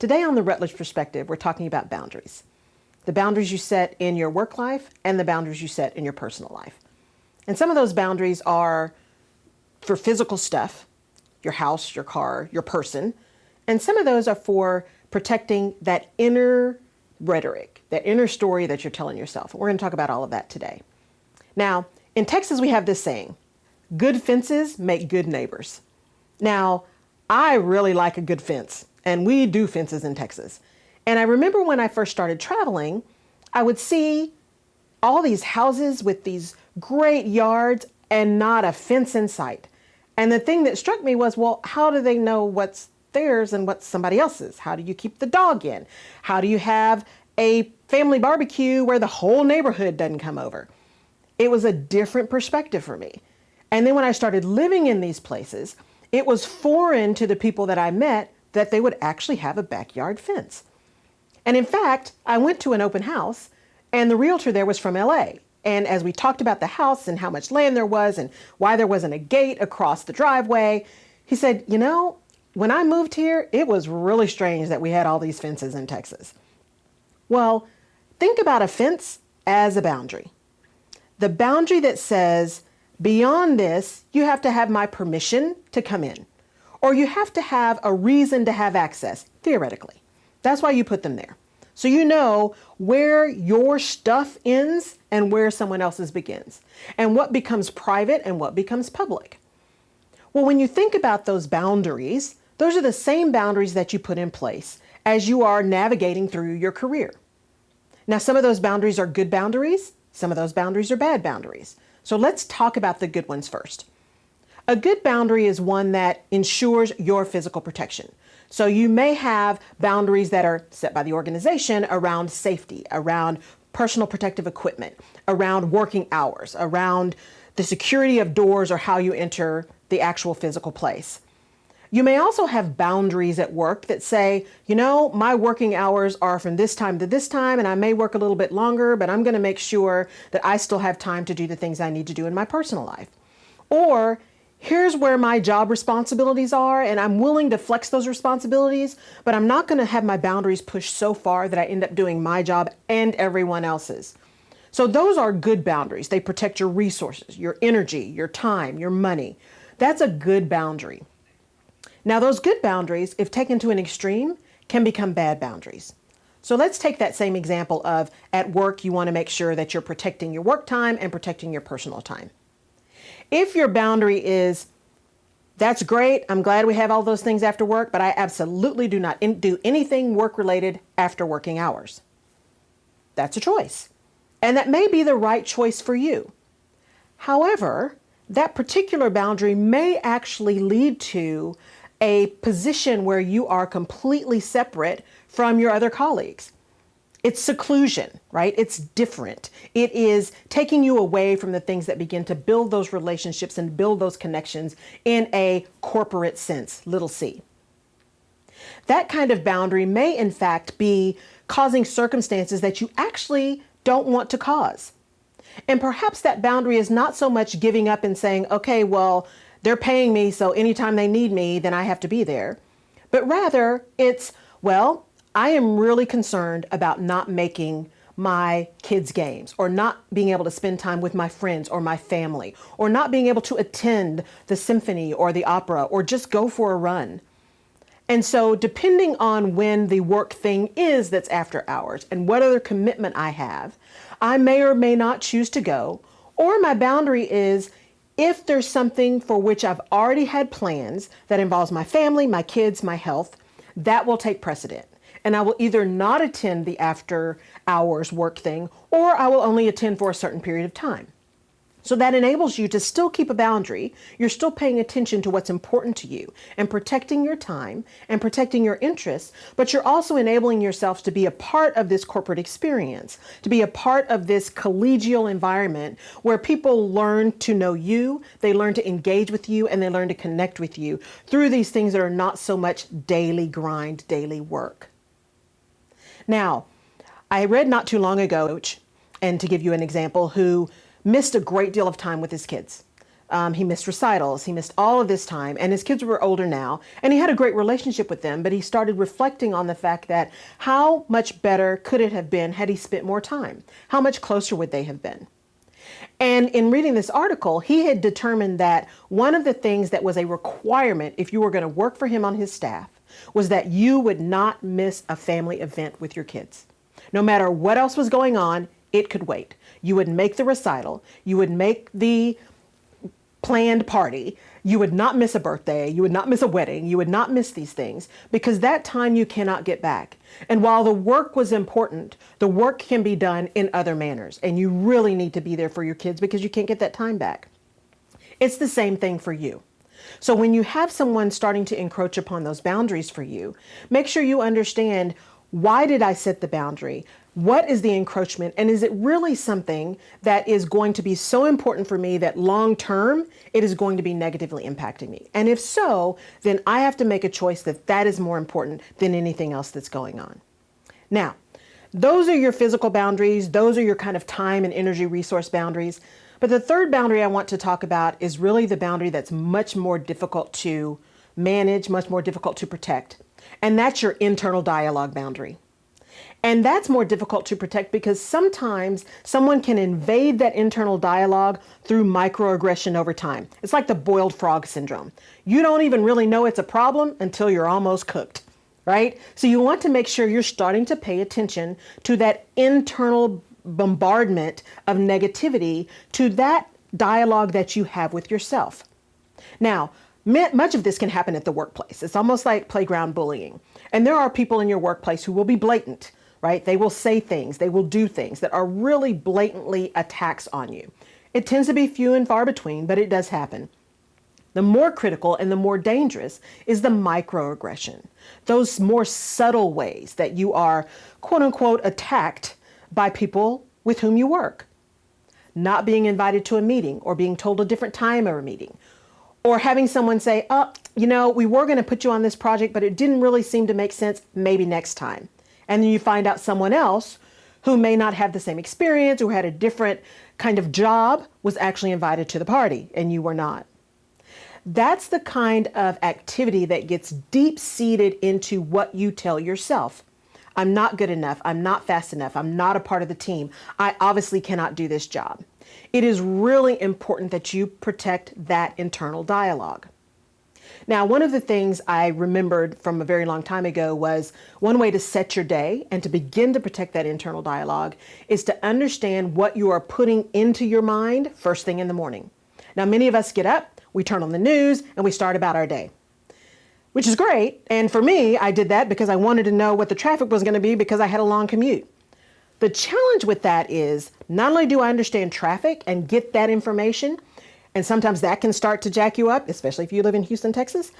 Today on the Rutledge Perspective, we're talking about boundaries. The boundaries you set in your work life and the boundaries you set in your personal life. And some of those boundaries are for physical stuff, your house, your car, your person. And some of those are for protecting that inner rhetoric, that inner story that you're telling yourself. We're going to talk about all of that today. Now, in Texas, we have this saying, good fences make good neighbors. Now, I really like a good fence, and we do fences in Texas. And I remember when I first started traveling, I would see all these houses with these great yards and not a fence in sight. And the thing that struck me was, well, how do they know what's theirs and what's somebody else's? How do you keep the dog in? How do you have a family barbecue where the whole neighborhood doesn't come over? It was a different perspective for me. And then when I started living in these places, it was foreign to the people that I met that they would actually have a backyard fence. And in fact, I went to an open house and the realtor there was from LA. And as we talked about the house and how much land there was and why there wasn't a gate across the driveway, he said, you know, when I moved here, it was really strange that we had all these fences in Texas. Well, think about a fence as a boundary. The boundary that says, beyond this, you have to have my permission to come in, or you have to have a reason to have access, theoretically. That's why you put them there. So you know where your stuff ends and where someone else's begins, and what becomes private and what becomes public. Well, when you think about those boundaries, those are the same boundaries that you put in place as you are navigating through your career. Now, some of those boundaries are good boundaries. Some of those boundaries are bad boundaries. So let's talk about the good ones first. A good boundary is one that ensures your physical protection. So you may have boundaries that are set by the organization around safety, around personal protective equipment, around working hours, around the security of doors or how you enter the actual physical place. You may also have boundaries at work that say, you know, my working hours are from this time to this time, and I may work a little bit longer, but I'm going to make sure that I still have time to do the things I need to do in my personal life. Or here's where my job responsibilities are, and I'm willing to flex those responsibilities, but I'm not going to have my boundaries pushed so far that I end up doing my job and everyone else's. So those are good boundaries. They protect your resources, your energy, your time, your money. That's a good boundary. Now, those good boundaries, if taken to an extreme, can become bad boundaries. So let's take that same example of at work, you want to make sure that you're protecting your work time and protecting your personal time. If your boundary is, that's great, I'm glad we have all those things after work, but I absolutely do not do anything work-related after working hours. That's a choice. And that may be the right choice for you. However, that particular boundary may actually lead to a position where you are completely separate from your other colleagues. It's seclusion, right? It's different. It is taking you away from the things that begin to build those relationships and build those connections in a corporate sense, little c. That kind of boundary may in fact be causing circumstances that you actually don't want to cause. And perhaps that boundary is not so much giving up and saying, okay, well, they're paying me, so anytime they need me, then I have to be there. But rather, it's, well, I am really concerned about not making my kids' games, or not being able to spend time with my friends or my family, or not being able to attend the symphony or the opera, or just go for a run. And so depending on when the work thing is that's after hours and what other commitment I have, I may or may not choose to go, or my boundary is, if there's something for which I've already had plans that involves my family, my kids, my health, that will take precedent. And I will either not attend the after hours work thing, or I will only attend for a certain period of time. So that enables you to still keep a boundary. You're still paying attention to what's important to you and protecting your time and protecting your interests, but you're also enabling yourself to be a part of this corporate experience, to be a part of this collegial environment where people learn to know you, they learn to engage with you, and they learn to connect with you through these things that are not so much daily grind, daily work. Now, I read not too long ago, and to give you an example, who missed a great deal of time with his kids. He missed recitals. He missed all of this time. And his kids were older now. And he had a great relationship with them. But he started reflecting on the fact that how much better could it have been had he spent more time? How much closer would they have been? And in reading this article, he had determined that one of the things that was a requirement if you were going to work for him on his staff was that you would not miss a family event with your kids. No matter what else was going on, it could wait. You would make the recital. You would make the planned party. You would not miss a birthday. You would not miss a wedding. You would not miss these things because that time you cannot get back. And while the work was important, the work can be done in other manners. And you really need to be there for your kids because you can't get that time back. It's the same thing for you. So when you have someone starting to encroach upon those boundaries for you, make sure you understand, why did I set the boundary? What is the encroachment? And is it really something that is going to be so important for me that long term it is going to be negatively impacting me? And if so, then I have to make a choice that that is more important than anything else that's going on. Now, those are your physical boundaries. Those are your kind of time and energy resource boundaries. But the third boundary I want to talk about is really the boundary that's much more difficult to manage, much more difficult to protect. And that's your internal dialogue boundary. And that's more difficult to protect because sometimes someone can invade that internal dialogue through microaggression over time. It's like the boiled frog syndrome. You don't even really know it's a problem until you're almost cooked, right? So you want to make sure you're starting to pay attention to that internal bombardment of negativity, to that dialogue that you have with yourself. Now, much of this can happen at the workplace. It's almost like playground bullying. And there are people in your workplace who will be blatant, right? They will say things, they will do things that are really blatantly attacks on you. It tends to be few and far between, but it does happen. The more critical and the more dangerous is the microaggression, those more subtle ways that you are, quote unquote, attacked by people with whom you work. Not being invited to a meeting or being told a different time of a meeting, or having someone say, oh, we were going to put you on this project, but it didn't really seem to make sense. Maybe next time. And then you find out someone else who may not have the same experience, who had a different kind of job, was actually invited to the party and you were not. That's the kind of activity that gets deep seated into what you tell yourself. I'm not good enough. I'm not fast enough. I'm not a part of the team. I obviously cannot do this job. It is really important that you protect that internal dialogue. Now, one of the things I remembered from a very long time ago was one way to set your day and to begin to protect that internal dialogue is to understand what you are putting into your mind first thing in the morning. Now, many of us get up, we turn on the news, and we start about our day, which is great. And for me, I did that because I wanted to know what the traffic was going to be because I had a long commute. The challenge with that is not only do I understand traffic and get that information, and sometimes that can start to jack you up, especially if you live in Houston, Texas,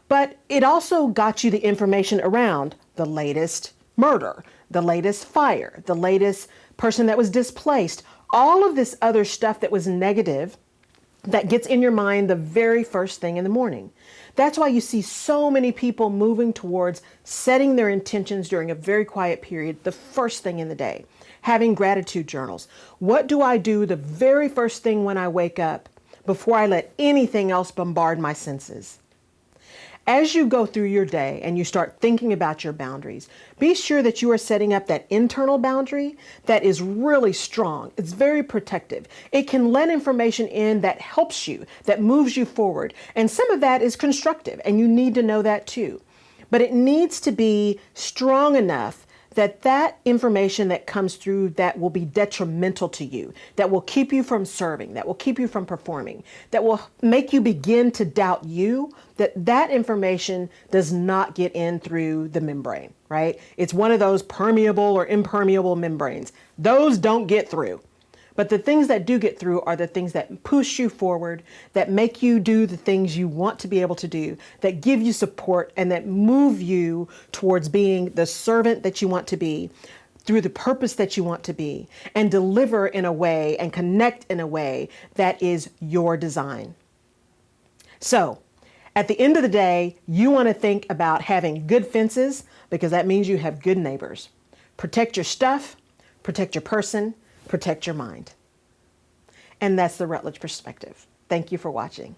but it also got you the information around the latest murder, the latest fire, the latest person that was displaced, all of this other stuff that was negative that gets in your mind the very first thing in the morning. That's why you see so many people moving towards setting their intentions during a very quiet period, the first thing in the day, having gratitude journals. What do I do the very first thing when I wake up before I let anything else bombard my senses? As you go through your day and you start thinking about your boundaries, be sure that you are setting up that internal boundary that is really strong. It's very protective. It can let information in that helps you, that moves you forward. And some of that is constructive, and you need to know that too. But it needs to be strong enough that that information that comes through that will be detrimental to you, that will keep you from serving, that will keep you from performing, that will make you begin to doubt you, that information does not get in through the membrane, right? It's one of those permeable or impermeable membranes. Those don't get through. But the things that do get through are the things that push you forward, that make you do the things you want to be able to do, that give you support, and that move you towards being the servant that you want to be, through the purpose that you want to be, and deliver in a way and connect in a way that is your design. So, at the end of the day, you want to think about having good fences because that means you have good neighbors. Protect your stuff, protect your person, protect your mind. And that's the Rutledge perspective. Thank Thank you for watching.